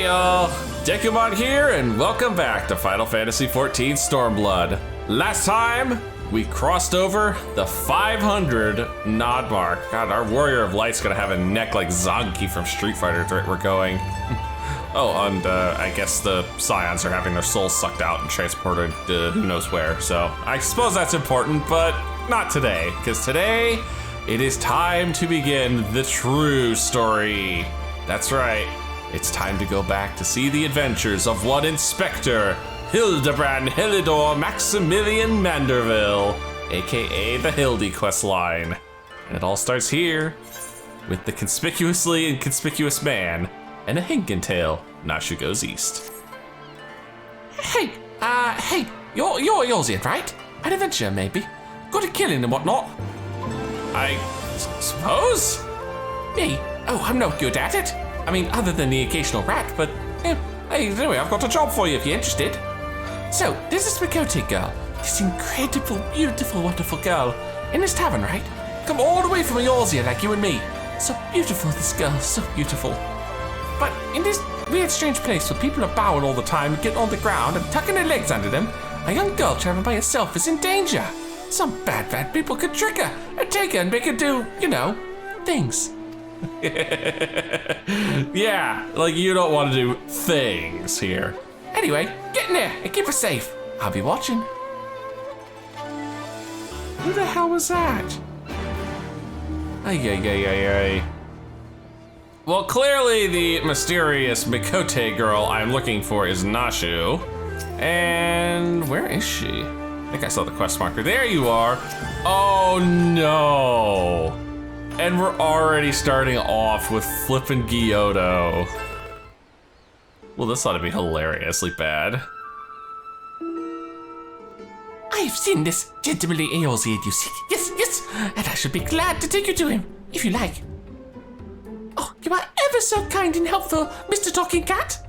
y'all, Dekumon here, and welcome back to Final Fantasy XIV Stormblood. Last time, we crossed over the 500 nod mark. God, our Warrior of Light's gonna have a neck like Zanki from Street Fighter at the rate we're going. Oh, and I guess the Scions are having their souls sucked out and transported to who knows where, so I suppose that's important, but not today, because today, it is time to begin the true story. That's right. It's time to go back to see the adventures of one Inspector, Hildibrand Helidor Maximilian Manderville, aka the Hildy questline. And it all starts here, with the conspicuously inconspicuous man, and a Hinken tail. Nashu goes east. Hey, you're Yolzian, right? An adventurer, maybe? Good at killing and whatnot. I suppose? Me? Oh, I'm no good at it. I mean, other than the occasional rat, but hey, anyway, I've got a job for you if you're interested. So, there's this Mikote girl, this incredible, beautiful, wonderful girl, in this tavern, right? Come all the way from Eorzea like you and me. So beautiful, this girl, so beautiful. But in this weird, strange place where people are bowing all the time, getting on the ground and tucking their legs under them, a young girl traveling by herself is in danger. Some bad people could trick her and take her and make her do, you know, things. Yeah, like you don't want to do things here. Anyway, get in there and keep her safe. I'll be watching. Who the hell was that? Ay. Well, clearly the mysterious Mikote girl I'm looking for is Nashu. And where is she? I think I saw the quest marker. There you are. Oh no. And we're already starting off with flippin' Gyotto. Well, this ought to be hilariously bad. I've seen this gentlemanly Eorzea you seek. Yes, and I should be glad to take you to him, if you like. Oh, you are ever so kind and helpful, Mr. Talking Cat.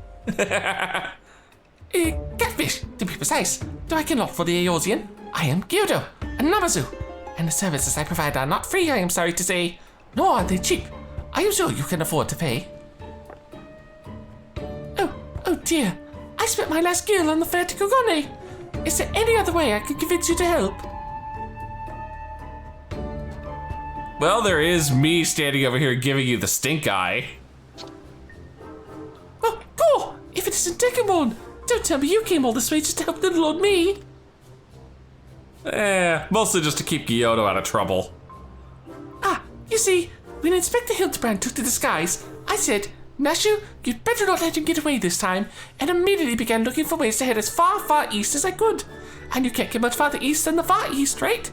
Catfish, to be precise. Do I cannot for the Eorzean? I am Gyotto, a Namazu. And the services I provide are not free, I am sorry to say, nor are they cheap. Are you sure you can afford to pay? Oh dear, I spent my last gil on the fair to Kogone. Is there any other way I could convince you to help? Well, there is me standing over here giving you the stink eye. Oh, go! If it isn't Dekumon, don't tell me you came all this way just to help little old me. Mostly just to keep Gyotto out of trouble. Ah, you see, when Inspector Hildibrand took to the skies, I said, Nashu, you'd better not let him get away this time, and immediately began looking for ways to head as far east as I could. And you can't get much farther east than the far east, right?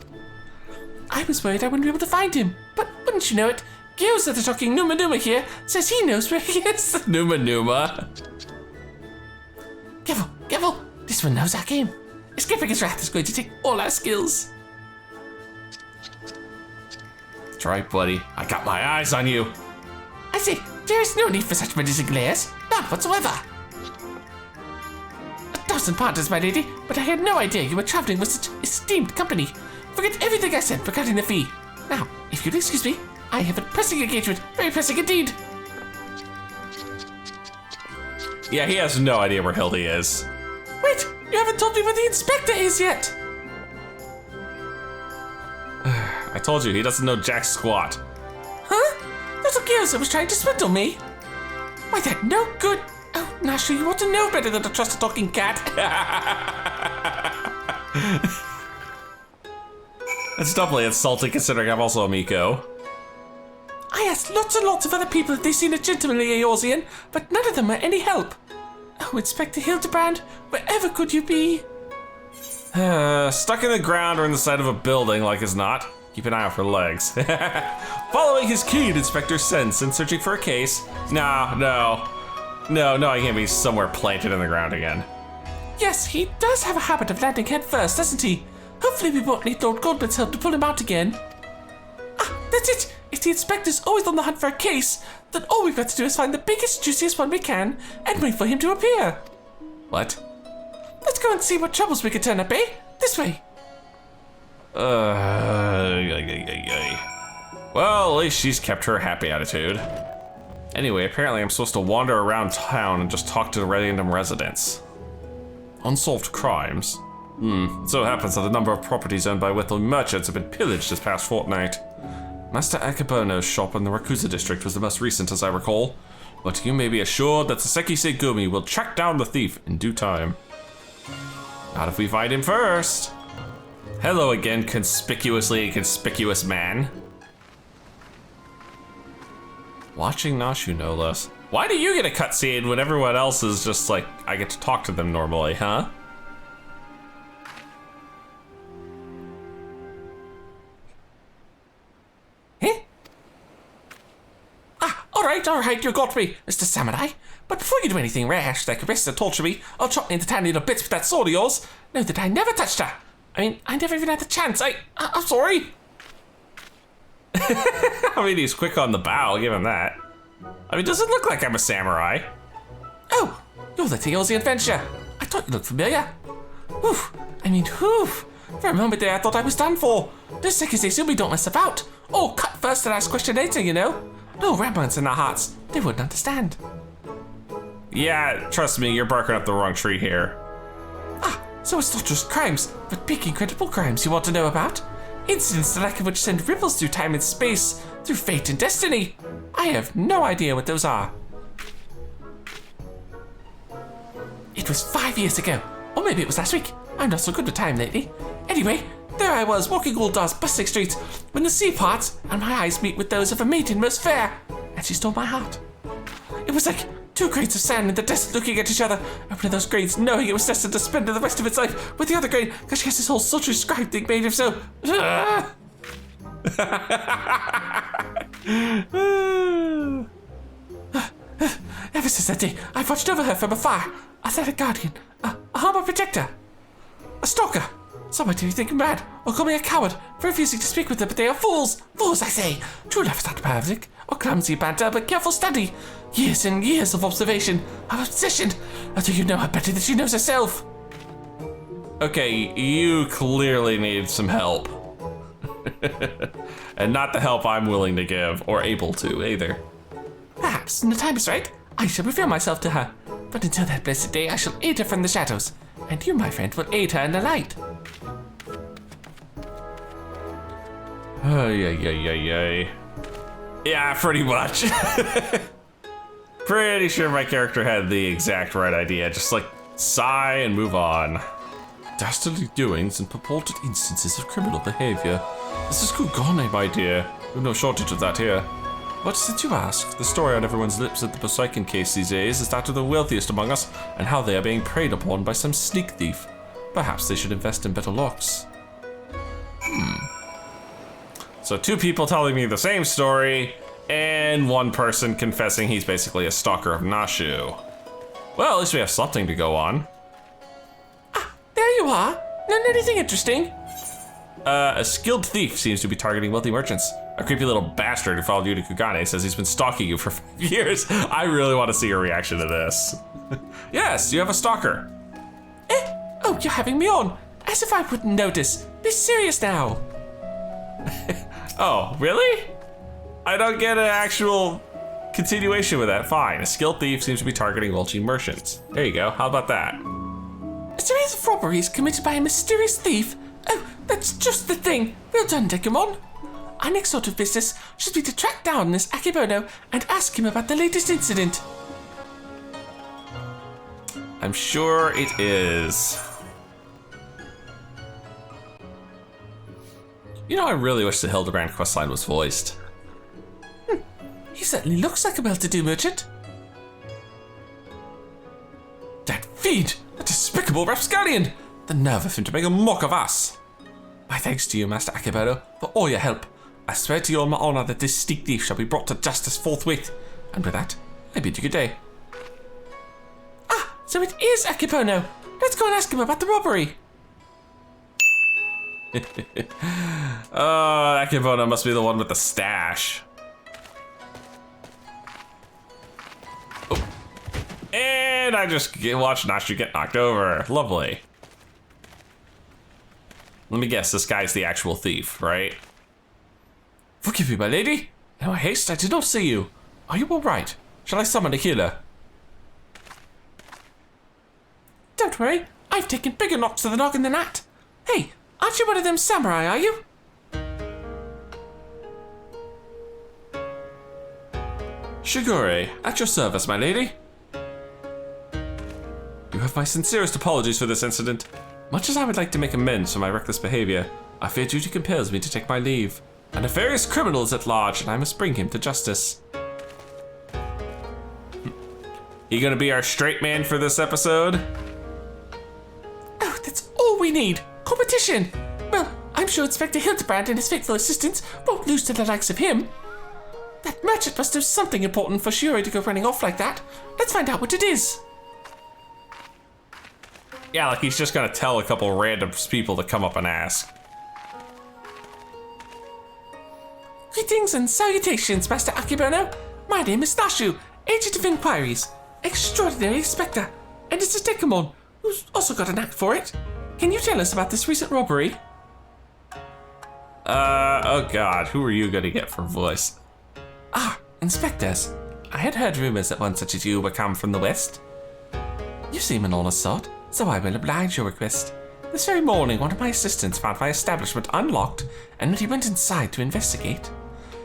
I was worried I wouldn't be able to find him, but wouldn't you know it, Gyoza the talking Numa here says he knows where he is. Numa. Careful, this one knows our game. Escaping his wrath is going to take all our skills. That's right, buddy. I got my eyes on you. I say, there is no need for such menacing glares. None whatsoever. 1,000 pardons, my lady, but I had no idea you were traveling with such esteemed company. Forget everything I said regarding the fee. Now, if you'll excuse me, I have a pressing engagement, very pressing indeed. Yeah, he has no idea where Hildy is. Wait, you haven't told me where the inspector is yet. I told you, he doesn't know jack squat. Huh? Little Gyoza was trying to swindle me. Why, that no good. Oh, Nashu, you ought to know better than to trust a talking cat. It's definitely insulting considering I'm also a Miko. I asked lots and lots of other people if they've seen a gentlemanly Eorzean, but none of them were any help. Oh, Inspector Hildibrand, wherever could you be? Stuck in the ground or in the side of a building like as not. Keep an eye out for legs. Following his keen Inspector's sense and searching for a case. No, I can't be somewhere planted in the ground again. Yes, he does have a habit of landing head first, doesn't he? Hopefully we won't need Lord Goldman's help to pull him out again. Ah, that's it! If the Inspector's always on the hunt for a case, then all we've got to do is find the biggest, juiciest one we can and wait for him to appear. What? Let's go and see what troubles we could turn up, eh? This way. Well, at least she's kept her happy attitude. Anyway, apparently I'm supposed to wander around town and just talk to random residents. Unsolved crimes? So it happens that a number of properties owned by wealthy merchants have been pillaged this past fortnight. Master Akebono's shop in the Rakusa district was the most recent, as I recall. But you may be assured that Saseki Segumi will track down the thief in due time. Not if we find him first. Hello again, conspicuously inconspicuous man. Watching Nashu, no less. Why do you get a cutscene when everyone else is just like, I get to talk to them normally, huh? All right, you got me, Mr. Samurai. But before you do anything rash, like arrest and torture me, or chop me into tiny little bits with that sword of yours, know that I never touched her. I mean, I never even had the chance. I'm sorry. I mean, he's quick on the bow, I'll give him that. I mean, does it look like I'm a samurai? Oh, you're the Teozi adventure. I thought you looked familiar. Whew, For a moment there, I thought I was done for. The Sekizesumi don't mess about. Oh, cut first and ask question later, you know. No ramblings in our hearts. They wouldn't understand. Yeah, trust me, you're barking up the wrong tree here. So it's not just crimes, but big incredible crimes you want to know about? Incidents the like of which send ripples through time and space, through fate and destiny. I have no idea what those are. It was 5 years ago, or maybe it was last week. I'm not so good with time lately. Anyway, there I was, walking all Dar's bustling streets, when the sea parts and my eyes meet with those of a maiden most fair, and she stole my heart. It was like 2 grains of sand in the desert looking at each other, opening those grains knowing it was destined to spend the rest of its life with the other grain, because she has this whole sultry scribe thing made of so. Ever since that day, I've watched over her from afar. I thought a guardian, a armor protector, a stalker. Some might think me mad, or call me a coward for refusing to speak with them, but they are fools. Fools, I say. True love is not perfect, or clumsy banter, but careful study. Years and years of observation, of obsession, until you know her better than she knows herself. Okay, you clearly need some help. And not the help I'm willing to give, or able to, either. Perhaps, when the time is right, I shall reveal myself to her. But until that blessed day, I shall aid her from the shadows. And you, my friend, will aid her in the light. Yeah, pretty much. Pretty sure my character had the exact right idea. Just like sigh and move on. Dastardly doings and purported instances of criminal behavior. This is Kugane, my dear. We've no shortage of that here. What is it you ask? The story on everyone's lips at the Poseidon case these days is that of the wealthiest among us and how they are being preyed upon by some sneak thief. Perhaps they should invest in better locks. So 2 people telling me the same story, and 1 person confessing he's basically a stalker of Nashu. Well, at least we have something to go on. There you are. Not anything interesting. A skilled thief seems to be targeting wealthy merchants. A creepy little bastard who followed you to Kugane says he's been stalking you for 5 years. I really want to see your reaction to this. Yes, you have a stalker. Oh, you're having me on. As if I wouldn't notice. Be serious now. Oh, really? I don't get an actual continuation with that. Fine. A skilled thief seems to be targeting wealthy merchants. There you go. How about that? A series of robberies committed by a mysterious thief. Oh, that's just the thing. Well done, Dekumon. Our next sort of business should be to track down this Akebono and ask him about the latest incident. I'm sure it is. You know, I really wish the Hildibrand questline was voiced. He certainly looks like a well-to-do merchant. That fiend! A despicable rapscallion! The nerve of him to make a mock of us! My thanks to you, Master Akebono, for all your help. I swear to you on my honor that this sneak thief shall be brought to justice forthwith. And with that, I bid you good day. So it is Akebono. Let's go and ask him about the robbery. Oh, Akebono must be the one with the stash. Oh. And I just watched Nashu get knocked over. Lovely. Let me guess, this guy's the actual thief, right? Forgive me, my lady. In my haste, I did not see you. Are you all right? Shall I summon a healer? Don't worry, I've taken bigger knocks to the noggin than that. Hey, aren't you one of them samurai, are you? Shigure, at your service, my lady. You have my sincerest apologies for this incident. Much as I would like to make amends for my reckless behavior, I fear duty compels me to take my leave. A nefarious criminal is at large, and I must bring him to justice. You gonna be our straight man for this episode? Oh, that's all we need. Competition. Well, I'm sure Inspector Hildibrand and his faithful assistants won't lose to the likes of him. That merchant must have something important for Shiori to go running off like that. Let's find out what it is. Yeah, like he's just gonna tell a couple random people to come up and ask. Greetings and salutations, Master Akebono. My name is Nashu, Agent of Inquiries, Extraordinary Inspector, and it's a Dekumon, who's also got a knack for it. Can you tell us about this recent robbery? Oh god, who are you gonna get for voice? Ah, inspectors. I had heard rumors that one such as you would come from the west. You seem an honest sort, so I will oblige your request. This very morning, one of my assistants found my establishment unlocked, and when he went inside to investigate,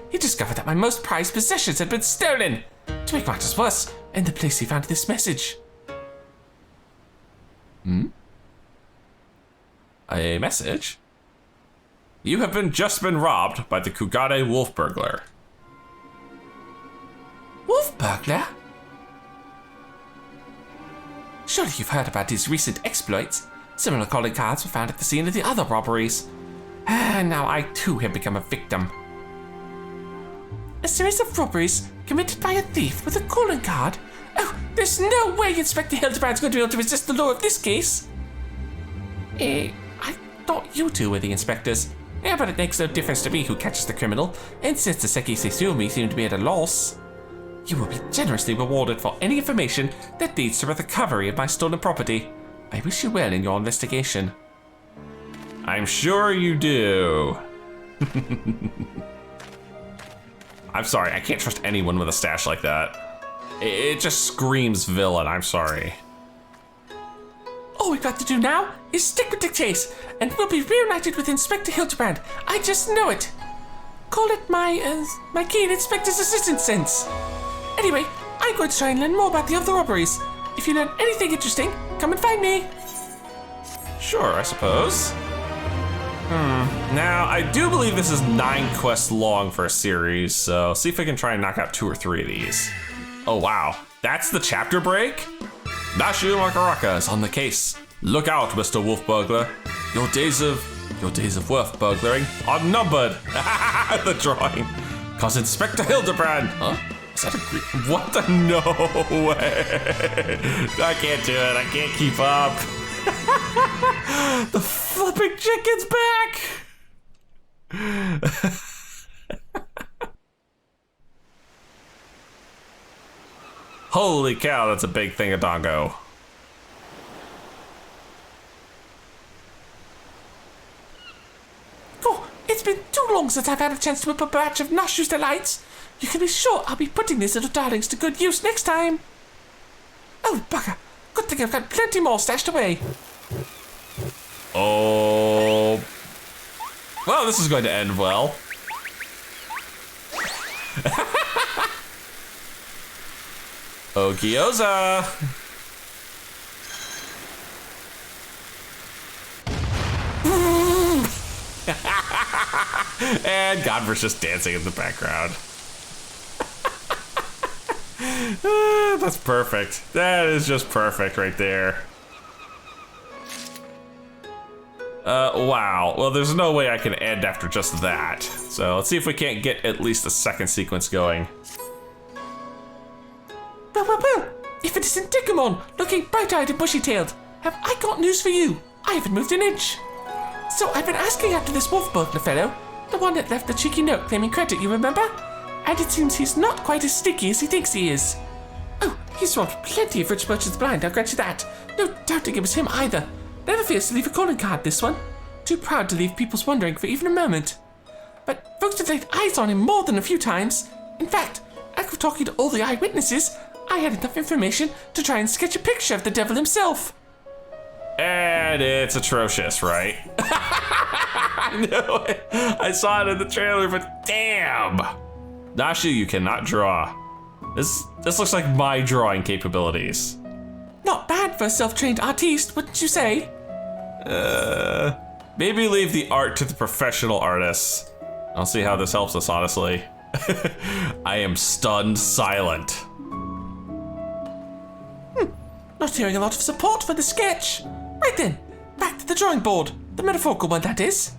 he discovered that my most prized possessions had been stolen. To make matters worse, in the place he found this message. A message? You have just been robbed by the Kugane wolf burglar. Wolf burglar? Surely you've heard about his recent exploits. Similar calling cards were found at the scene of the other robberies. And now I too have become a victim. A series of robberies committed by a thief with a calling card? Oh, there's no way Inspector Hildibrand's going to be able to resist the law of this case. I thought you two were the inspectors. Yeah, but it makes no difference to me who catches the criminal, and since the Seki Seisumi seem to be at a loss, you will be generously rewarded for any information that leads to the recovery of my stolen property. I wish you well in your investigation. I'm sure you do. I'm sorry, I can't trust anyone with a stash like that. It just screams villain, I'm sorry. All we've got to do now is stick with the chase, and we'll be reunited with Inspector Hildibrand. I just know it. Call it my keen inspector's assistant sense. Anyway, I'm going to try and learn more about the other robberies. If you learn anything interesting, come and find me. Sure, I suppose. Now, I do believe this is 9 quests long for a series, so see if I can try and knock out 2 or 3 of these. Oh wow, that's the chapter break? Nashu Makaraka is on the case. Look out, Mr. Wolf Burglar. Your days of wolf burglaring are numbered. The drawing. Cause Inspector Hildibrand. Huh? Is that a green? What the? No way. I can't do it. I can't keep up. The flipping chicken's back. Holy cow, that's a big thing of dongo. Oh, it's been too long since I've had a chance to whip up a batch of Nashu's delights. You can be sure I'll be putting these little darlings to good use next time. Oh, bugger. Good thing I've got plenty more stashed away. Oh. Well, this is going to end well. Oh, Gyoza! And Godver's just dancing in the background. That's perfect. That is just perfect right there. Wow. Well, there's no way I can end after just that. So let's see if we can't get at least a second sequence going. Well, if it isn't Dekumon, looking bright-eyed and bushy-tailed, have I got news for you. I haven't moved an inch. So I've been asking after this wolf burglar fellow, the one that left the cheeky note claiming credit, you remember? And it seems he's not quite as sneaky as he thinks he is. Oh, he's robbed plenty of rich merchants blind, I'll grant you that. No doubting it was him either. Never fears to leave a calling card, this one. Too proud to leave people's wondering for even a moment. But folks have laid eyes on him more than a few times. In fact, a lack of talking to all the eyewitnesses, I had enough information to try and sketch a picture of the devil himself. And it's atrocious, right? I know it. I saw it in the trailer, but damn. Nashi, you cannot draw. This looks like my drawing capabilities. Not bad for a self-trained artiste, wouldn't you say? Maybe leave the art to the professional artists. I'll see how this helps us, honestly. I am stunned silent. Not hearing a lot of support for the sketch. Right then, back to the drawing board. The metaphorical one, that is.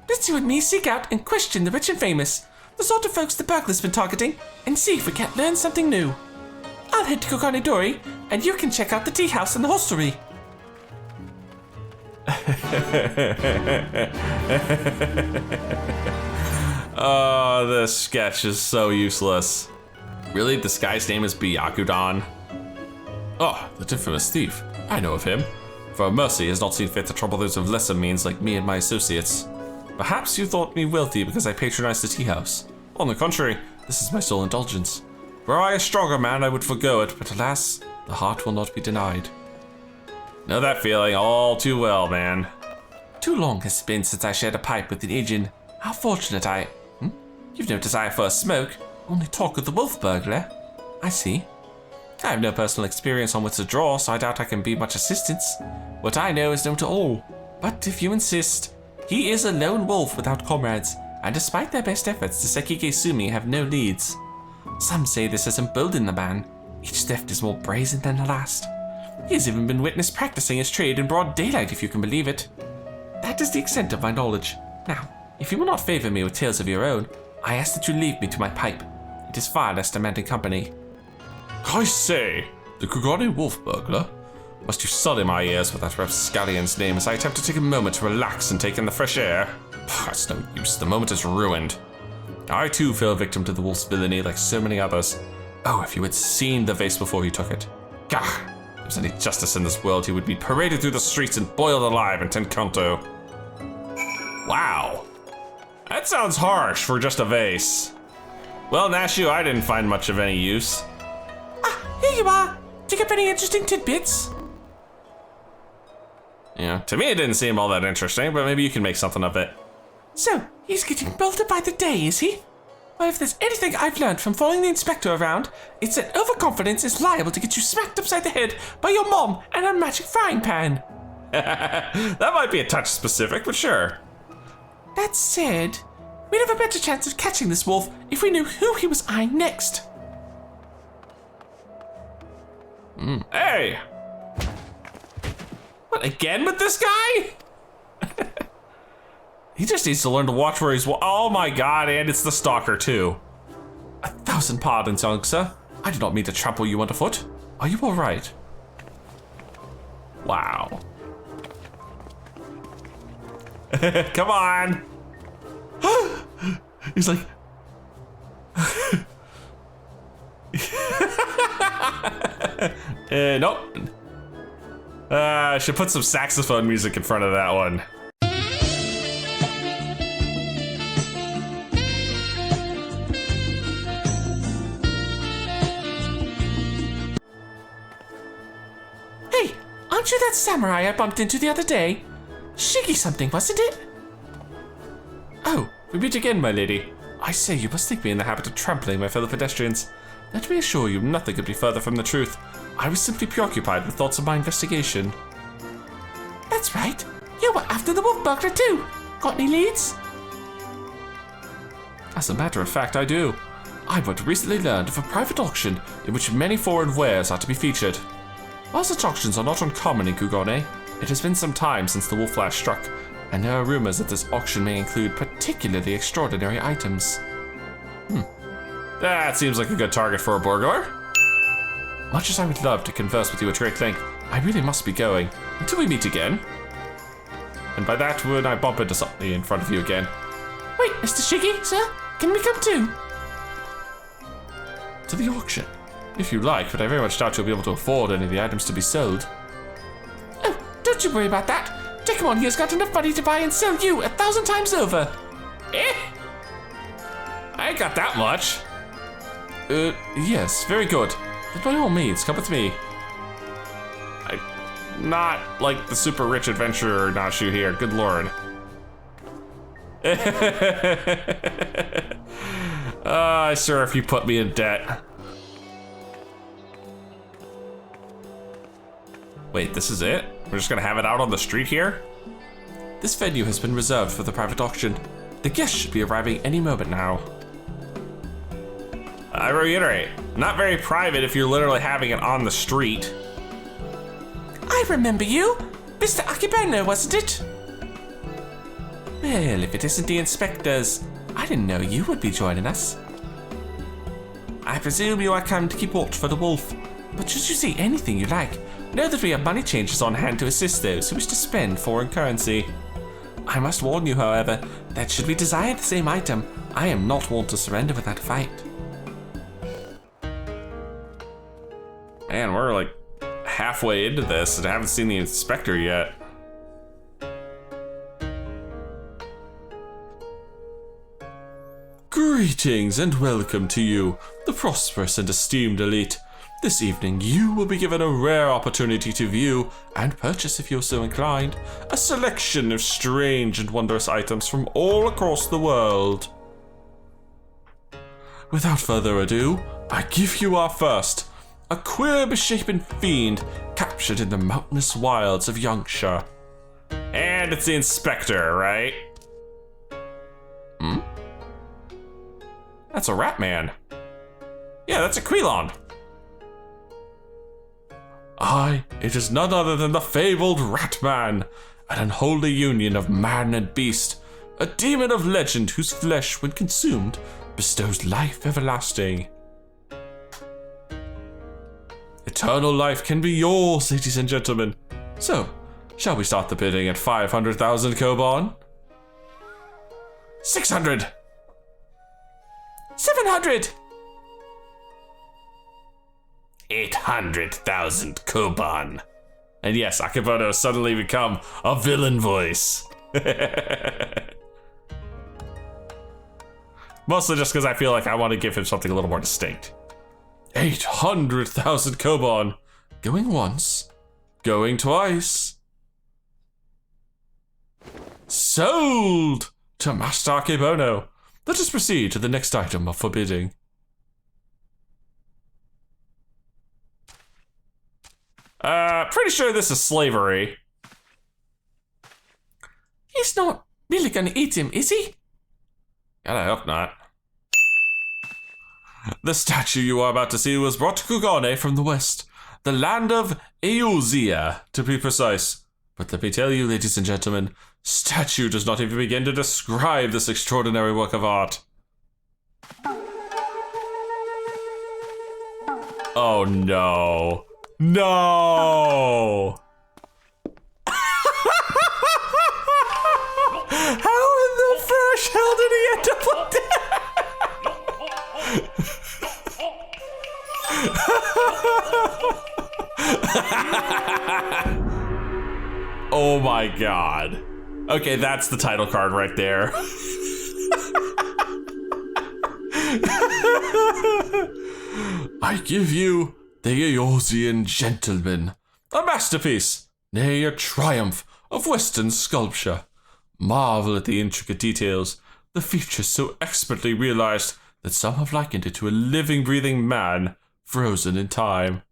Let's you and me seek out and question the rich and famous, the sort of folks the burglar's been targeting, and see if we can't learn something new. I'll head to Kokanidori, and you can check out the tea house and the hostelry. Oh, this sketch is so useless. Really, this guy's name is Byakudan? Oh, the infamous thief. I know of him. For mercy, he has not seen fit to trouble those of lesser means like me and my associates. Perhaps you thought me wealthy because I patronized the tea house. On the contrary, this is my sole indulgence. Were I a stronger man, I would forgo it, but alas, the heart will not be denied. Know that feeling all too well, man. Too long has been since I shared a pipe with an agent. How fortunate You've no desire for a smoke, only talk of the wolf burglar. I see. I have no personal experience on which to draw, so I doubt I can be much assistance. What I know is known to all. But if you insist, he is a lone wolf without comrades, and despite their best efforts, the Sekige Sumi have no leads. Some say this has emboldened the man. Each theft is more brazen than the last. He has even been witnessed practicing his trade in broad daylight, if you can believe it. That is the extent of my knowledge. Now, if you will not favor me with tales of your own, I ask that you leave me to my pipe. It is far less demanding company. I say, the Kugane wolf burglar? Must you sully my ears with that rapscallion's name as I attempt to take a moment to relax and take in the fresh air? That's no use, the moment is ruined. I too fell victim to the wolf's villainy like so many others. Oh, if you had seen the vase before he took it. Gah! If there was any justice in this world, he would be paraded through the streets and boiled alive in Tenkanto. Wow. That sounds harsh for just a vase. Well, Nashu, I didn't find much of any use. Here you are. Pick up any interesting tidbits? Yeah, to me it didn't seem all that interesting, but maybe you can make something of it. So, he's getting bolder by the day, is he? Well, if there's anything I've learned from following the inspector around, it's that overconfidence is liable to get you smacked upside the head by your mom and her magic frying pan. That might be a touch specific, but sure. That said, we'd have a better chance of catching this wolf if we knew who he was eyeing next. Hey! What, again with this guy? He just needs to learn to watch where he's oh my god, and it's the stalker too. 1,000 pardons, young sir. I did not mean to trample you underfoot. Are you alright? Wow. Come on! He's like... Nope. I should put some saxophone music in front of that one. Hey, aren't you that samurai I bumped into the other day? Shiggy something, wasn't it? Oh, we meet again, my lady. I say, you must think me in the habit of trampling my fellow pedestrians. Let me assure you, nothing could be further from the truth. I was simply preoccupied with thoughts of my investigation. That's right. You were after the wolf burglar too. Got any leads? As a matter of fact, I do. I but recently learned of a private auction in which many foreign wares are to be featured. While such auctions are not uncommon in Kugane, it has been some time since the wolf last struck, and there are rumors that this auction may include particularly extraordinary items. That seems like a good target for a burglar. Much as I would love to converse with you at great length, I really must be going. Until we meet again. And by that, when I bump into something in front of you again. Wait, Mr. Shiggy, sir? Can we come too? To the auction? If you like, but I very much doubt you'll be able to afford any of the items to be sold. Oh, don't you worry about that. Dekumon here's got enough money to buy and sell you 1,000 times over. I ain't got that much. Yes, very good. Then by all means, come with me. I'm not like the super rich adventurer Nashu here, good lord. Sir, if you put me in debt. Wait, this is it? We're just gonna have it out on the street here? This venue has been reserved for the private auction. The guests should be arriving any moment now. I reiterate, not very private if you're literally having it on the street. I remember you. Mr. Akibano, wasn't it? Well, if it isn't the inspectors, I didn't know you would be joining us. I presume you are come to keep watch for the wolf, but should you see anything you like, know that we have money changers on hand to assist those who wish to spend foreign currency. I must warn you, however, that should we desire the same item, I am not one to surrender without a fight. Man, we're like halfway into this and I haven't seen the inspector yet. Greetings and welcome to you, the prosperous and esteemed elite. This evening you will be given a rare opportunity to view, and purchase if you're so inclined, a selection of strange and wondrous items from all across the world. Without further ado, I give you our first, a queer misshapen fiend captured in the mountainous wilds of Yangsha. And it's the inspector, right? Hmm? That's a rat man. Yeah, that's a Quilon. Aye, it is none other than the fabled Rat Man, an unholy union of man and beast, a demon of legend whose flesh, when consumed, bestows life everlasting. Eternal life can be yours, ladies and gentlemen. So, shall we start the bidding at 500,000 Koban? 600! 700! 800,000 Koban. And yes, Akebono has suddenly become a villain voice. Mostly just because I feel like I want to give him something a little more distinct. 800,000 Koban. Going once, going twice. Sold to Master Akebono. Let us proceed to the next item of forbidding. Pretty sure this is slavery. He's not really gonna eat him, is he? God, I hope not. The statue you are about to see was brought to Kugane from the west, the land of Eorzea, to be precise. But let me tell you, ladies and gentlemen, statue does not even begin to describe this extraordinary work of art. Oh no. No! How in the fresh hell did he end up like that? Oh my god. Okay, that's the title card right there. I give you the Eorzean Gentleman, a masterpiece, nay, a triumph of Western sculpture. Marvel at the intricate details, the features so expertly realized that some have likened it to a living, breathing man frozen in time.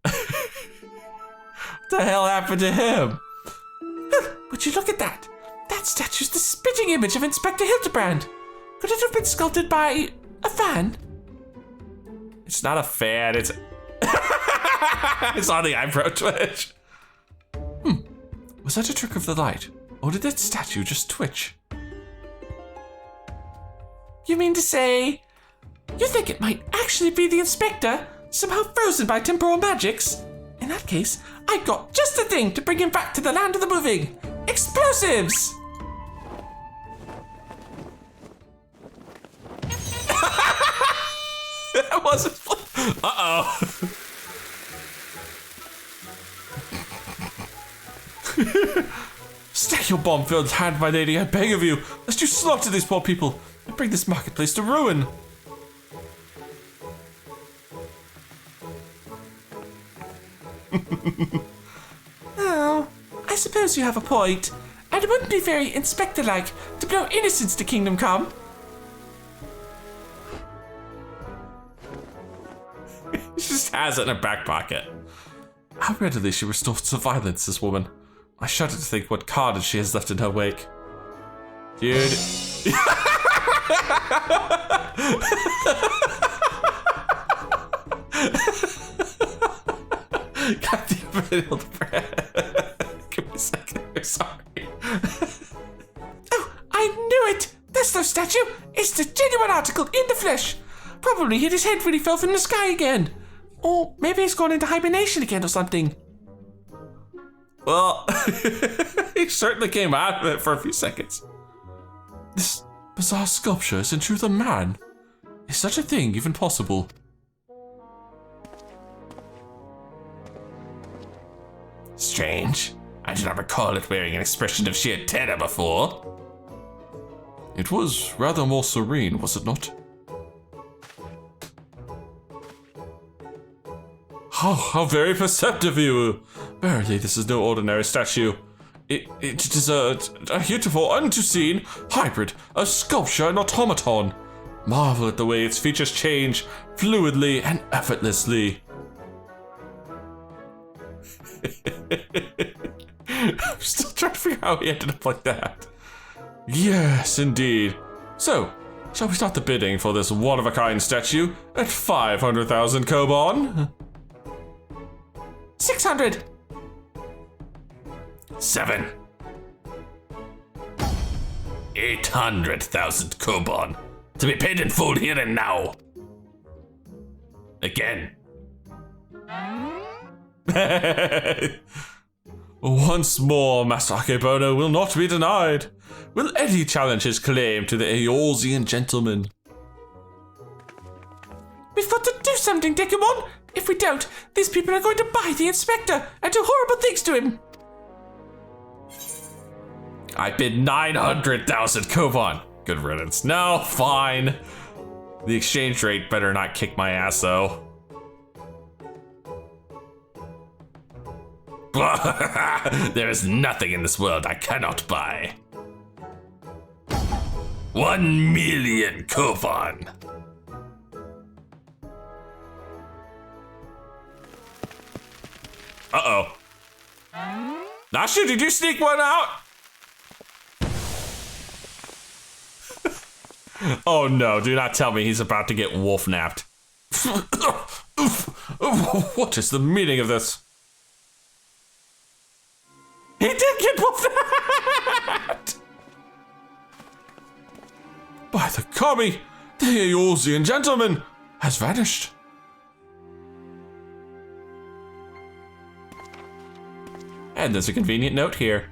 What the hell happened to him? Would you look at that? That statue's the spitting image of Inspector Hildibrand. Could it have been sculpted by a fan? It's not a fan, it's... It's on the eyebrow twitch. Was that a trick of the light? Or did that statue just twitch? You mean to say... You think it might actually be the inspector, somehow frozen by temporal magics? In that case, I've got just the thing to bring him back to the land of the moving. Explosives! That wasn't fun. Uh-oh. Stay your bomb-filled hand, my lady, I beg of you, lest you slaughter these poor people and bring this marketplace to ruin. Oh, I suppose you have a point. And it wouldn't be very Inspector-like to blow innocents to Kingdom Come. She just has it in her back pocket. How readily she restores to violence, this woman. I shudder to think what carnage she has left in her wake. Dude. God damn it, Hildibrand. Give me a second. I'm sorry. Oh, I knew it! That's no statue! It's the genuine article in the flesh! Probably hit his head when he fell from the sky again. Or maybe he's gone into hibernation again or something. Well, he certainly came out of it for a few seconds. This bizarre sculpture is in truth a man. Is such a thing even possible? Strange. I do not recall it wearing an expression of sheer terror before. It was rather more serene, was it not? How very perceptive you! Verily, this is no ordinary statue. It is a heretofore unto-seen hybrid, a sculpture and automaton. Marvel at the way its features change fluidly and effortlessly. I'm still trying to figure out how he ended up like that. Yes, indeed. So, shall we start the bidding for this one-of-a-kind statue at 500,000 Kobon? 600. 7. 800,000 Kobon. To be paid in full here and now. Again. Once more, Master Akebono will not be denied. Will Eddie challenge his claim to the Eorzean gentleman? We've got to do something, Dekumon. If we don't, these people are going to buy the inspector and do horrible things to him. I bid 900,000 Kobon. Good riddance. No, fine. The exchange rate better not kick my ass, though. There is nothing in this world I cannot buy. 1 million Kobon. Uh-oh. Nashu, did you sneak one out? Oh no, do not tell me he's about to get wolf-napped. What is the meaning of this? He did get wolf-napped! By the kami, the Eorzean gentleman has vanished. And there's a convenient note here.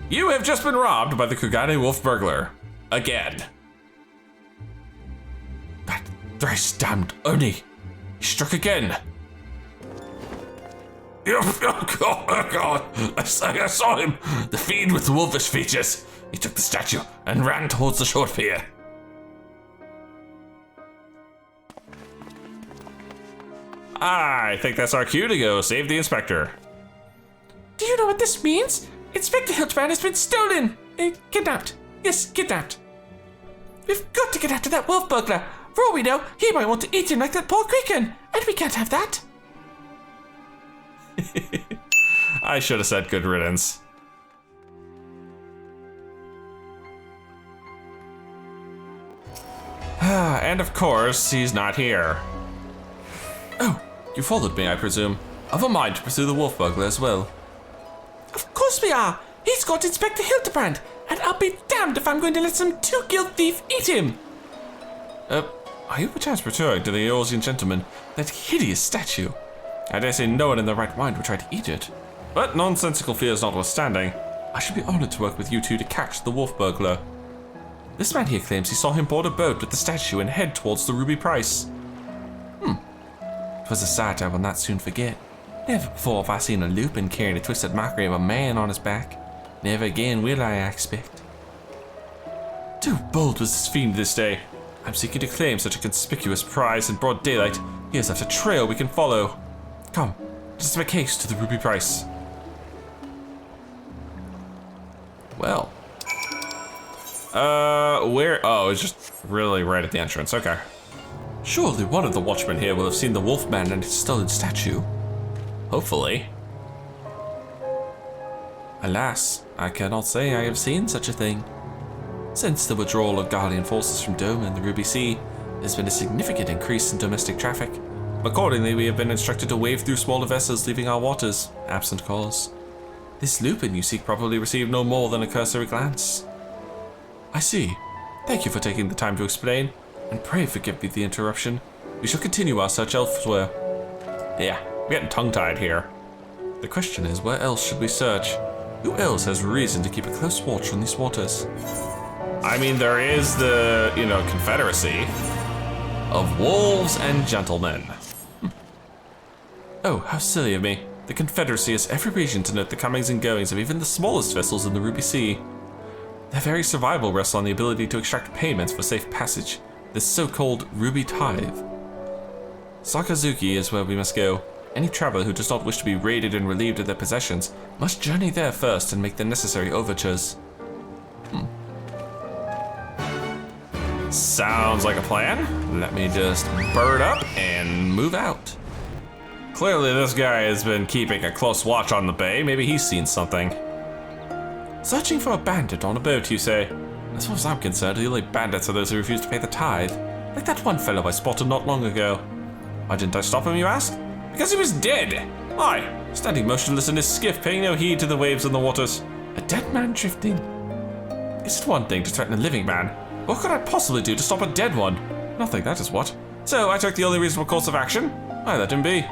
You have just been robbed by the Kugane Wolf Burglar. Again. That thrice damned Oni. He struck again. Oh God. I saw him. The fiend with the wolfish features. He took the statue and ran towards the short pier. I think that's our cue to go save the inspector. Do you know what this means? Inspector Hildibrand has been stolen. Kidnapped. Yes, kidnapped. We've got to get after that wolf burglar. For all we know, he might want to eat him like that poor Kraken. And we can't have that. I should have said good riddance. And of course, he's not here. Oh, you followed me, I presume. I've a mind to pursue the wolf burglar as well. Of course we are. He's got Inspector Hildibrand, and I'll be damned if I'm going to let some two-guild thief eat him. Are you perchance referring to the Eorzean gentleman, that hideous statue? I dare say no one in their right mind would try to eat it. But nonsensical fears notwithstanding, I should be honored to work with you two to catch the wolf burglar. This man here claims he saw him board a boat with the statue and head towards the ruby price. It was a sight I will not soon forget. Never before have I seen a lupin carrying a twisted mockery of a man on his back. Never again will I expect. Too bold was this fiend this day. I'm seeking to claim such a conspicuous prize in broad daylight. He has left a trail we can follow. Come, Just make haste to the ruby price. Well. Where? Oh, it's just really right at the entrance. Okay. Surely one of the watchmen here will have seen the Wolfman and his stolen statue. Hopefully. Alas, I cannot say I have seen such a thing. Since the withdrawal of Guardian forces from Dome and the Ruby Sea, there's been a significant increase in domestic traffic. Accordingly, we have been instructed to wave through smaller vessels leaving our waters, absent cause. This lupin you seek probably received no more than a cursory glance. I see. Thank you for taking the time to explain, and pray forgive me the interruption. We shall continue our search elsewhere. Yeah, we're getting tongue-tied here. The question is, where else should we search? Who else has reason to keep a close watch on these waters? I mean, there is the, confederacy of wolves and gentlemen. Oh, how silly of me. The Confederacy has every reason to note the comings and goings of even the smallest vessels in the Ruby Sea. Their very survival rests on the ability to extract payments for safe passage, this so-called Ruby Tithe. Sakazuki is where we must go. Any traveler who does not wish to be raided and relieved of their possessions must journey there first and make the necessary overtures. Sounds like a plan. Let me just bird up and move out. Clearly this guy has been keeping a close watch on the bay. Maybe he's seen something. Searching for a bandit on a boat, you say? As far as I'm concerned, the only bandits are those who refuse to pay the tithe. Like that one fellow I spotted not long ago. Why didn't I stop him, you ask? Because he was dead. Why? Standing motionless in his skiff, paying no heed to the waves and the waters. A dead man drifting. Is it one thing to threaten a living man? What could I possibly do to stop a dead one? Nothing, that is what. So I took the only reasonable course of action. I let him be.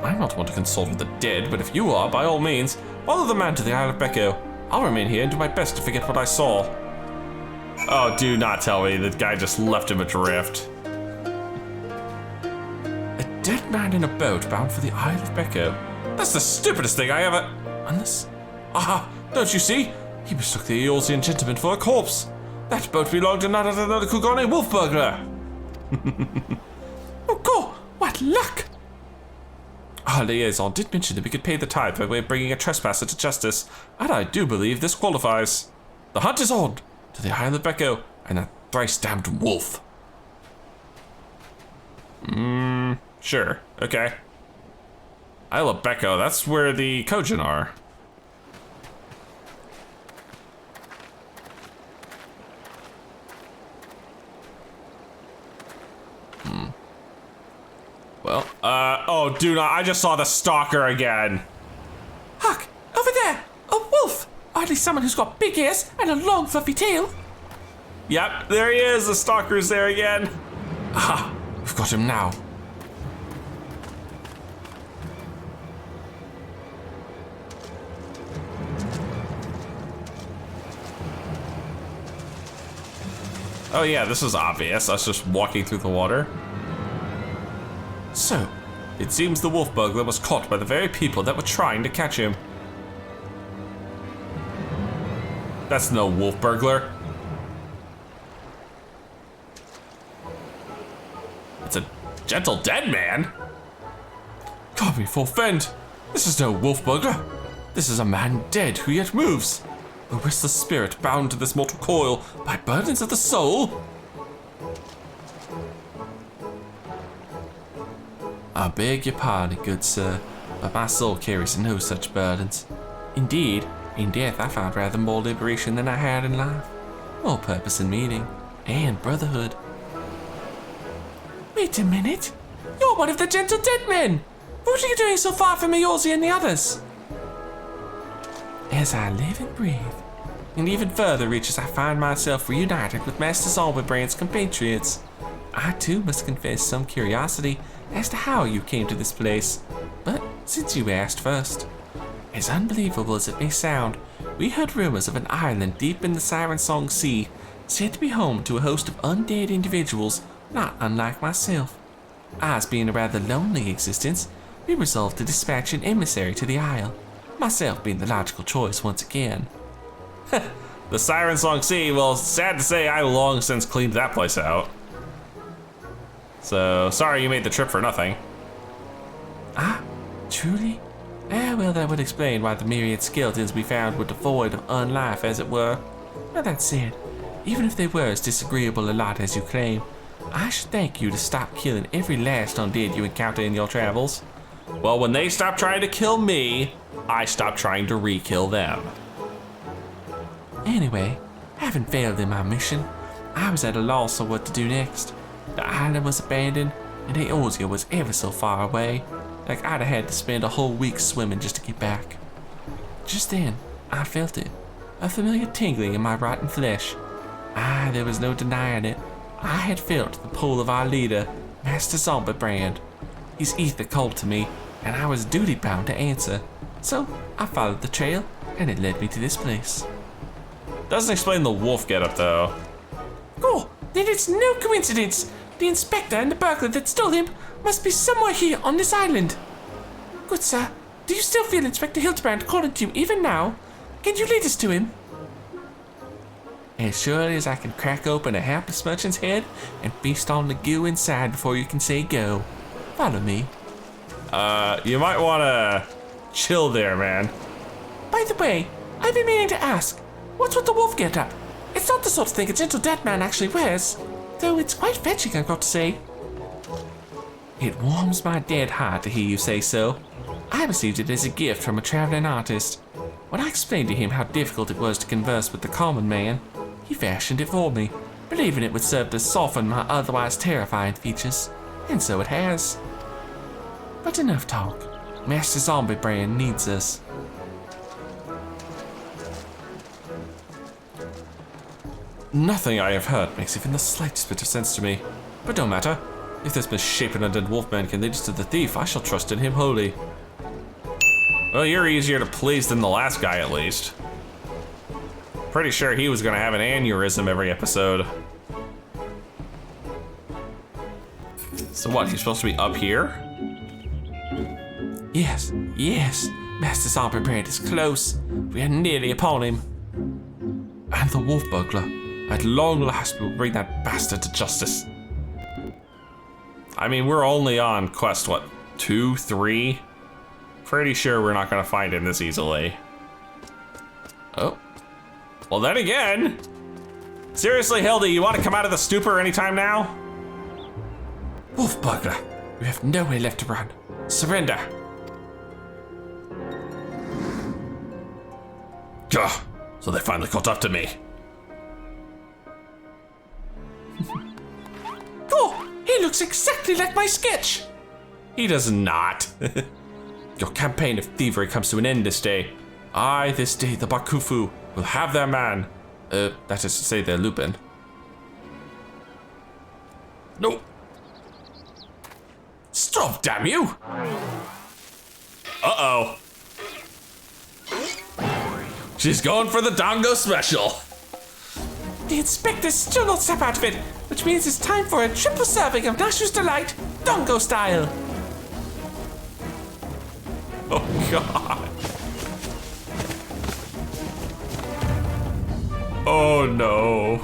I'm not one to consult with the dead, but if you are, by all means, follow the man to the Isle of Becco. I'll remain here and do my best to forget what I saw. Oh, do not tell me the guy just left him adrift. A dead man in a boat bound for the Isle of Becco. That's the stupidest thing I ever... Unless... Aha! Don't you see? He mistook the Eorzean gentleman for a corpse. That boat belonged to none other than the Kugane wolf burglar. Oh, God! What luck! Our liaison did mention that we could pay the tithe by way of bringing a trespasser to justice, and I do believe this qualifies. The hunt is on to the Isle of Becco and that thrice-damned wolf. Sure, okay. Isle of Becco, that's where the Kojin are. Well, oh, do not, I just saw the stalker again. Hark, over there, a wolf. Hardly someone who's got big ears and a long fluffy tail. Yep, there he is, the stalker's there again. Aha, we've got him now. Oh yeah, this is obvious, us just walking through the water. So, it seems the wolf burglar was caught by the very people that were trying to catch him. That's no wolf burglar. It's a gentle dead man. God be forfend. This is no wolf burglar. This is a man dead who yet moves. A restless spirit bound to this mortal coil by burdens of the soul. I beg your pardon, good sir, but my soul carries no such burdens. Indeed, in death I found rather more liberation than I had in life, more purpose in meaning, and brotherhood. Wait a minute. You're one of the gentle dead men. What are you doing so far from Eorze and the others? As I live and breathe, and even further reaches I find myself reunited with Master Zolberbrand's compatriots, I too must confess some curiosity as to how you came to this place, but since you asked first, as unbelievable as it may sound, we heard rumors of an island deep in the Siren Song Sea, said to be home to a host of undead individuals not unlike myself. Ours being a rather lonely existence, we resolved to dispatch an emissary to the isle, myself being the logical choice once again. The Siren Song Sea, well, sad to say I long since cleaned that place out. So, sorry you made the trip for nothing. Ah, true. Truly? Well, that would explain why the myriad skeletons we found were devoid of unlife, as it were. But that said, even if they were as disagreeable a lot as you claim, I should thank you to stop killing every last undead you encounter in your travels. Well, when they stop trying to kill me, I stop trying to re-kill them. Anyway, having failed in my mission, I was at a loss of what to do next. The island was abandoned, and Eorzea was ever so far away. Like I'd have had to spend a whole week swimming just to get back. Just then, I felt it. A familiar tingling in my rotten flesh. There was no denying it. I had felt the pull of our leader, Master Hildibrand. His ether called to me, and I was duty bound to answer. So I followed the trail, and it led me to this place. Doesn't explain the wolf getup though. Oh, then it's no coincidence. The inspector and the burglar that stole him must be somewhere here on this island. Good sir, do you still feel Inspector Hildibrand calling to you even now? Can you lead us to him? As surely as I can crack open a hapless merchant's head and feast on the goo inside before you can say go. Follow me. You might wanna chill there, man. By the way, I've been meaning to ask, what's with the wolf getup? It's not the sort of thing a gentle dead man actually wears. Though it's quite fetching, I've got to say. It warms my dead heart to hear you say so. I received it as a gift from a traveling artist. When I explained to him how difficult it was to converse with the common man, he fashioned it for me, believing it would serve to soften my otherwise terrifying features. And so it has. But enough talk. Master Hildibrand needs us. Nothing I have heard makes even the slightest bit of sense to me. But no matter. If this misshapen undead wolfman can lead us to the thief, I shall trust in him wholly. Well, you're easier to please than the last guy, at least. Pretty sure he was gonna have an aneurysm every episode. So what, he's supposed to be up here? Yes, Master Hildibrand is close. We are nearly upon him. And the wolf burglar. At long last, we'll bring that bastard to justice. I mean, we're only on quest, what, 2, 3? Pretty sure we're not gonna find him this easily. Oh. Well, then again. Seriously, Hildy, you want to come out of the stupor anytime now? Wolf burglar, we have nowhere left to run. Surrender. Gah, so they finally caught up to me. Oh, he looks exactly like my sketch. He does not. Your campaign of thievery comes to an end this day. This day, the Bakufu will have their man. That is to say, their Lupin. No. Stop, damn you! Uh-oh. She's going for the Dongo special. The inspector's still not snap out of it, which means it's time for a triple serving of Nashu's Delight, Dongo style. Oh, God. Oh, no.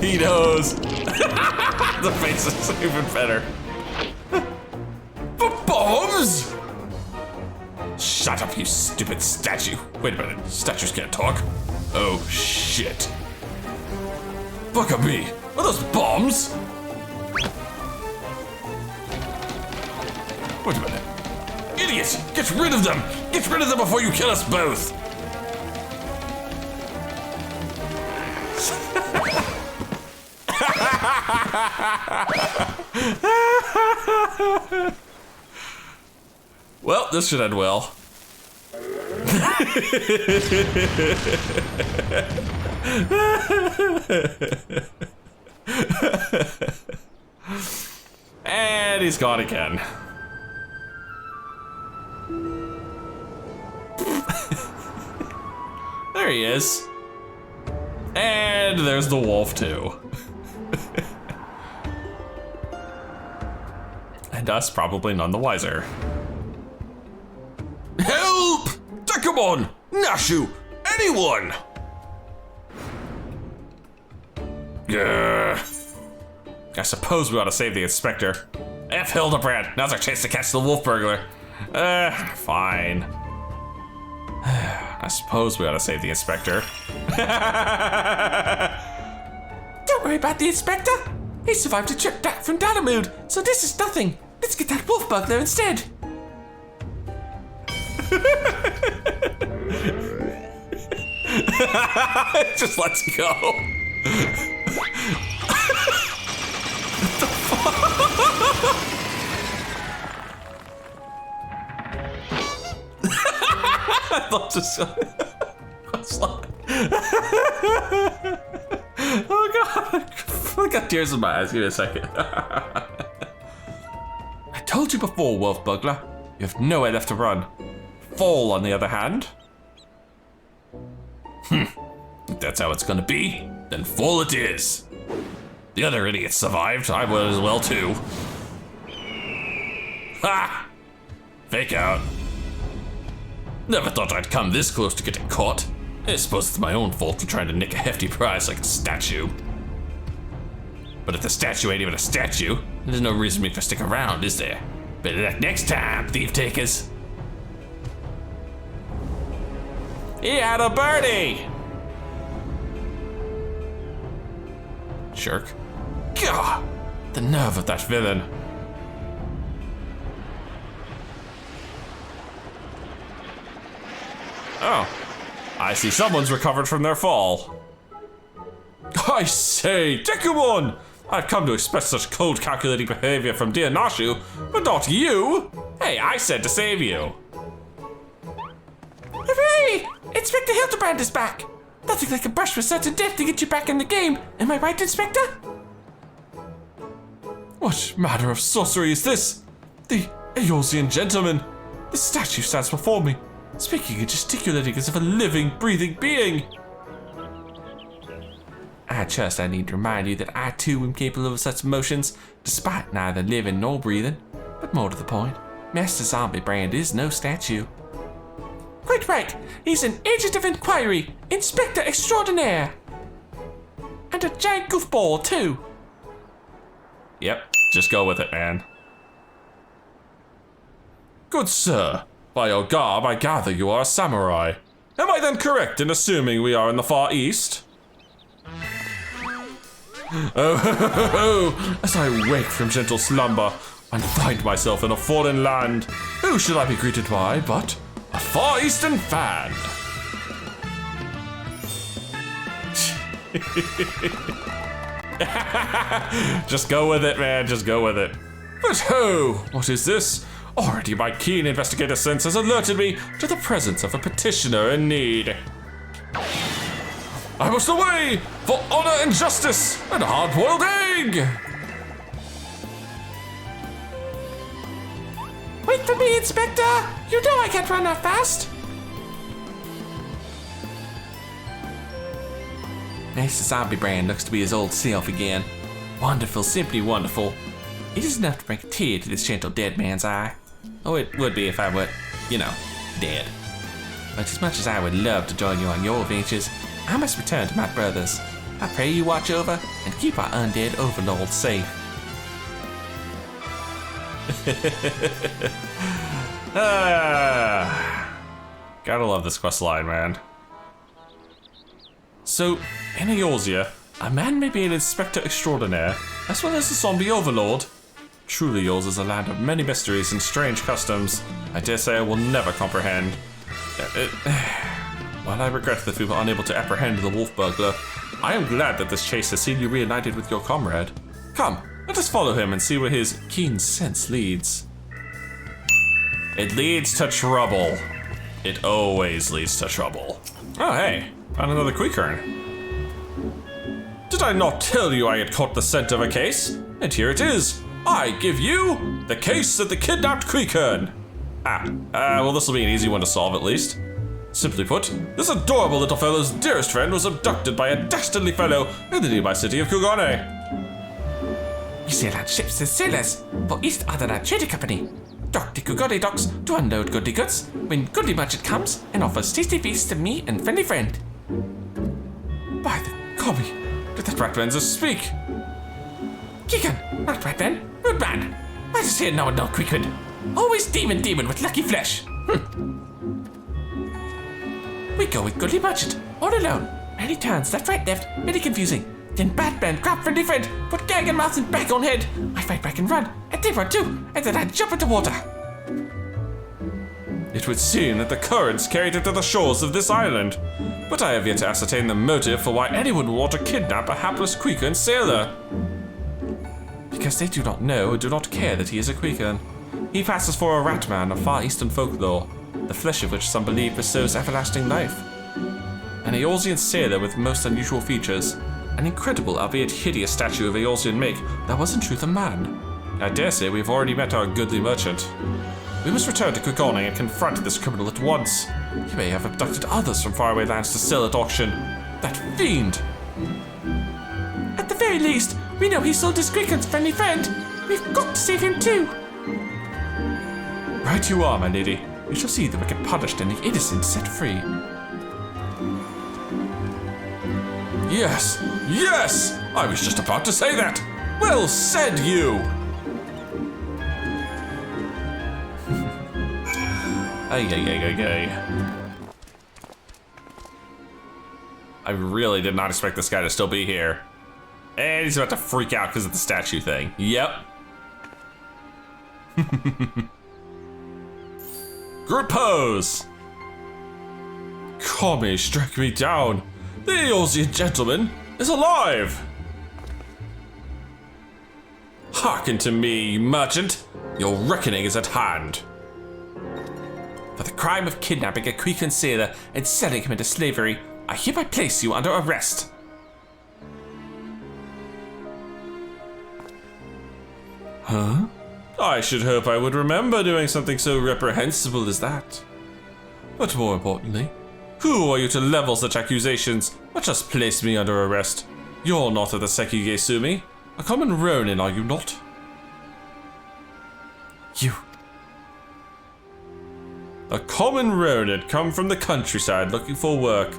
He knows. The face is even better. The bombs! Shut up, you stupid statue. Wait a minute, statues can't talk. Oh, shit. Look at me. Are those bombs? Wait a minute. Idiot! Get rid of them! Get rid of them before you kill us both! Well, this should end well. And he's gone again. There he is. And there's the wolf too. And us probably none the wiser. Help! Dekumon! Nashu! Anyone! I suppose we ought to save the inspector. F. Hildibrand, now's our chance to catch the wolf burglar. Fine. I suppose we ought to save the inspector. Don't worry about the inspector. He survived a trip back from Dalamood, so this is nothing. Let's get that wolf burglar instead. Just let's go. What the fuck? I thought just. Oh god, I got tears in my eyes. Give me a second. I told you before, wolf burglar. You have nowhere left to run. Fall, on the other hand. If that's how it's gonna be, then fall it is. The other idiots survived. I would as well too. Ha! Fake out. Never thought I'd come this close to getting caught. I suppose it's my own fault for trying to nick a hefty prize like a statue. But if the statue ain't even a statue, there's no reason for me to stick around, is there? Better luck next time, thief takers. He had a birdie! Jerk. Gah! The nerve of that villain. Oh, I see someone's recovered from their fall. I say, Dekumon! I've come to expect such cold, calculating behavior from dear Nashu, but not you! Hey, I said to save you. Hooray! Inspector Hildibrand is back. Nothing like a brush with certain death to get you back in the game. Am I right, Inspector? What manner of sorcery is this? The Eosian gentleman. The statue stands before me, speaking and gesticulating as if a living, breathing being. I trust I need to remind you that I too am capable of such motions, despite neither living nor breathing. But more to the point, Master Zombie Brand is no statue. Quite right. He's an agent of inquiry, Inspector Extraordinaire. And a giant goofball, too. Yep, just go with it, man. Good sir, by your garb I gather you are a samurai. Am I then correct in assuming we are in the Far East? Oh, as I wake from gentle slumber and find myself in a foreign land, who should I be greeted by but a Far Eastern fan? Just go with it, man, just go with it. But ho, what is this? Already my keen investigator sense has alerted me to the presence of a petitioner in need. I must away for honor and justice and a hard-boiled egg! Wait for me, Inspector! You know I can't run that fast! Master Zombie Brand looks to be his old self again. Wonderful, simply wonderful. It is enough to bring a tear to this gentle dead man's eye. Oh, it would be if I were, you know, dead. But as much as I would love to join you on your adventures, I must return to my brothers. I pray you watch over and keep our undead overlord safe. Gotta love this quest line, man. So, in Eorzea, a man may be an inspector extraordinaire, as well as a zombie overlord. Truly yours is a land of many mysteries and strange customs. I dare say I will never comprehend. While I regret that we were unable to apprehend the wolf burglar, I am glad that this chase has seen you reunited with your comrade. Come, let us follow him and see where his keen sense leads. It leads to trouble. It always leads to trouble. Oh, hey, found another Queekern. Did I not tell you I had caught the scent of a case? And here it is. I give you the case of the kidnapped Queekern. Well, this will be an easy one to solve at least. Simply put, this adorable little fellow's dearest friend was abducted by a dastardly fellow in the nearby city of Kugane. We sail on ships and sailors for East Ardenland Trading Company. Dock to Kugane docks to unload goodly goods when goodly merchant comes and offers tasty feasts to me and friendly friend. By the Kami, did that rat Venza speak? Kikan, not bad then. Rude man. I just hear no one no quicken. Always demon with lucky flesh. We go with goodly budget, all alone. Many turns, left, right, left, very confusing. Then Batman, grab friendly friend, put gag and mouth and back on head. I fight back and run, and they run too, and then I jump into water. It would seem that the currents carried it to the shores of this island, but I have yet to ascertain the motive for why anyone would want to kidnap a hapless Quaker and sailor. Because they do not know or do not care that he is a Quaker. He passes for a rat man of far eastern folklore, the flesh of which some believe bestows everlasting life. An Eorzean sailor with most unusual features, an incredible albeit hideous statue of Eorzean make that was in truth a man. I dare say we've already met our goodly merchant. We must return to Kukone and confront this criminal at once. He may have abducted others from faraway lands to sell at auction. That fiend! At the very least, we know he sold his Quicken's friendly friend. We've got to save him too. Right you are, my lady. We shall see the wicked punished and the innocent set free. Yes! Yes! I was just about to say that! Well said, you! Ay. I really did not expect this guy to still be here. And he's about to freak out because of the statue thing. Yep. Group pose! Kami struck me down. The Eorzean gentleman is alive! Hearken to me, merchant. Your reckoning is at hand. For the crime of kidnapping a Quaker sailor and selling him into slavery, I hereby place you under arrest. Huh? I should hope I would remember doing something so reprehensible as that. But more importantly, who are you to level such accusations, much less place me under arrest? You're not of the Sekige Sumi, a common ronin, are you not? You. A common ronin come from the countryside looking for work.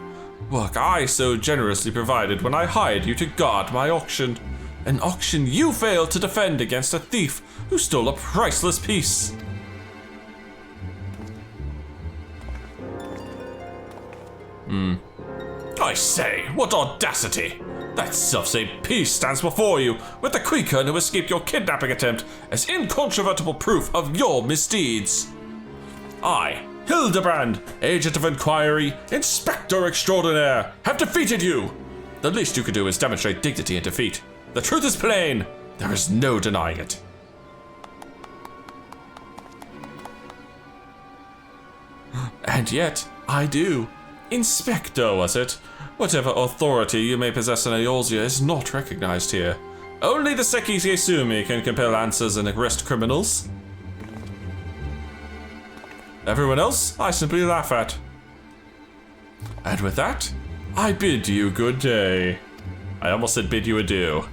Work I so generously provided when I hired you to guard my auction. An auction you failed to defend against a thief who stole a priceless piece. I say, what audacity! That selfsame piece stands before you with the Quaker who escaped your kidnapping attempt as incontrovertible proof of your misdeeds. I, Hildibrand, Agent of Inquiry, Inspector Extraordinaire, have defeated you! The least you could do is demonstrate dignity in defeat. The truth is plain. There is no denying it. And yet, I do. Inspector, was it? Whatever authority you may possess in Eorzea is not recognized here. Only the Sekige Sumi can compel answers and arrest criminals. Everyone else, I simply laugh at. And with that, I bid you good day. I almost said bid you adieu.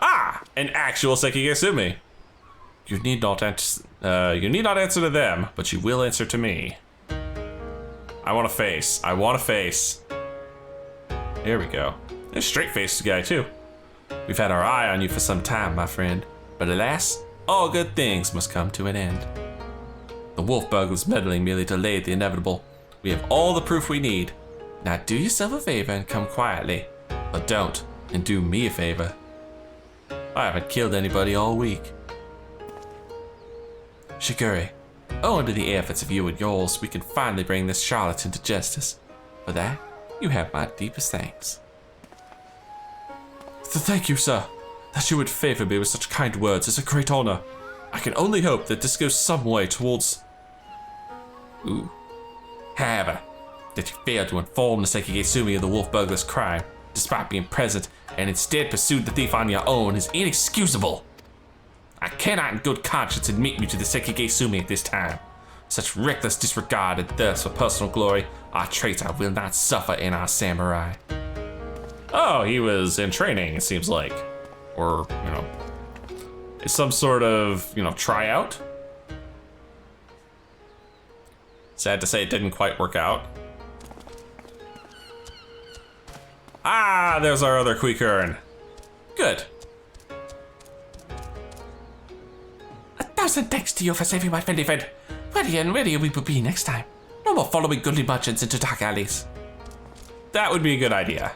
Ah, an actual Sekige Sumi. You need not answer to them, but you will answer to me. I want a face. I want a face. Here we go. There's a straight-faced guy too. We've had our eye on you for some time, my friend, but alas, all good things must come to an end. The wolf burglar's meddling merely delayed the inevitable. We have all the proof we need. Now do yourself a favor and come quietly. Or don't, and do me a favor. I haven't killed anybody all week. Shigure, owing to the efforts of you and yours, we can finally bring this charlatan to justice. For that, you have my deepest thanks. Thank you, sir. That you would favor me with such kind words is a great honor. I can only hope that this goes some way towards... Ooh. However, that you failed to inform the Sekige Sumi of the wolf burglar's crime, despite being present, and instead pursued the thief on your own is inexcusable. I cannot in good conscience admit you to the Sekige Sumi at this time. Such reckless disregard and thirst for personal glory are traits I will not suffer in our samurai. Oh, he was in training, it seems like. Or, some sort of, tryout. Sad to say it didn't quite work out. Ah, there's our other Quaker. Good. 1,000 thanks to you for saving my friendly friend. Where we will be next time? No more following goodly merchants into dark alleys. That would be a good idea.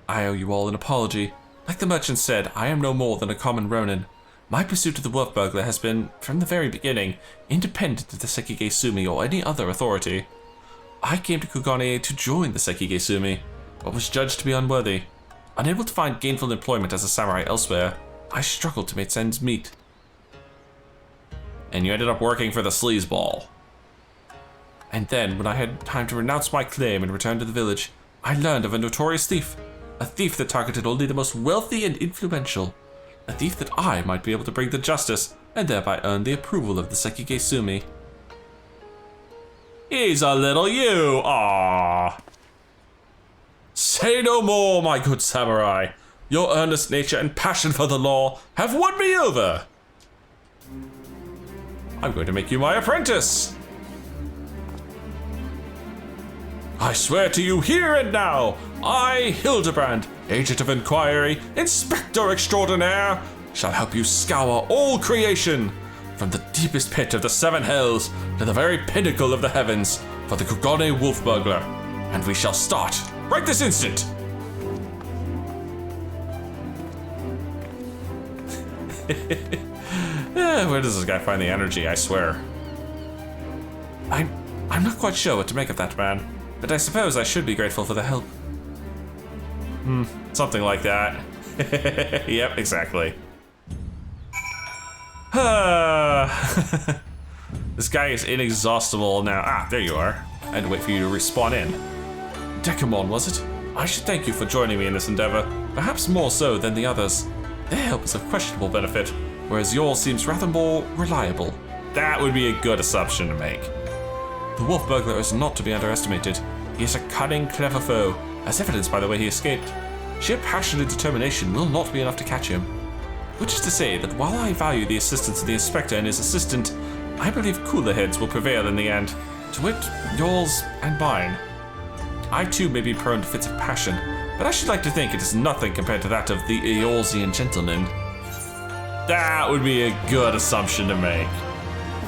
I owe you all an apology. Like the merchant said, I am no more than a common ronin. My pursuit of the wolf burglar has been, from the very beginning, independent of the Sekige Sumi or any other authority. I came to Kugane to join the Sekige Sumi, but was judged to be unworthy. Unable to find gainful employment as a samurai elsewhere, I struggled to make ends meet. And you ended up working for the sleazeball. And then, when I had time to renounce my claim and return to the village, I learned of a notorious thief. A thief that targeted only the most wealthy and influential. A thief that I might be able to bring to justice, and thereby earn the approval of the Sekige Sumi. He's a little you, aww. Say no more, my good samurai. Your earnest nature and passion for the law have won me over. I'm going to make you my apprentice. I swear to you here and now, I, Hildibrand, Agent of Inquiry, Inspector Extraordinaire, shall help you scour all creation, from the deepest pit of the seven hells to the very pinnacle of the heavens, for the Kugane Wolf Burglar. And we shall start right this instant. Where does this guy find the energy, I swear? I'm not quite sure what to make of that, man. But I suppose I should be grateful for the help. Something like that. Yep, exactly. This guy is inexhaustible now. Ah, there you are. I had to wait for you to respawn in. Dekumon, was it? I should thank you for joining me in this endeavor, perhaps more so than the others. Their help is of questionable benefit, whereas yours seems rather more reliable. That would be a good assumption to make. The wolf burglar is not to be underestimated. He is a cunning, clever foe, as evidenced by the way he escaped. Sheer passion and determination will not be enough to catch him. Which is to say that while I value the assistance of the inspector and his assistant, I believe cooler heads will prevail in the end. To wit, yours and mine. I too may be prone to fits of passion, but I should like to think it is nothing compared to that of the Eorzean gentleman. That would be a good assumption to make.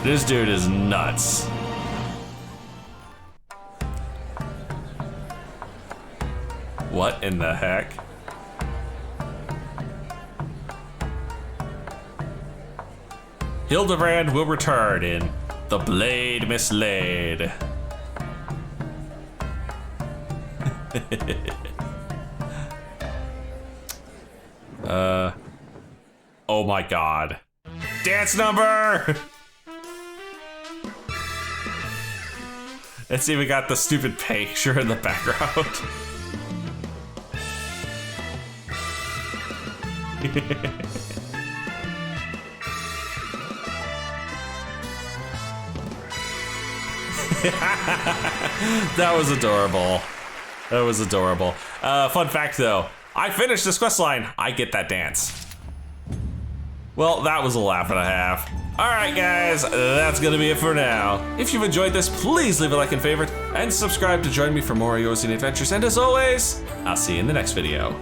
This dude is nuts. What in the heck? Hildibrand will return in The Blade Mislaid. Oh my god. Dance number! Let's see, we got the stupid picture in the background. That was adorable. That was adorable. Fun fact though, I finished this quest line. I get that dance. Well, that was a laugh and a half. Alright guys, that's gonna be it for now. If you've enjoyed this, please leave a like and favorite, and subscribe to join me for more Eorzean adventures, and as always, I'll see you in the next video.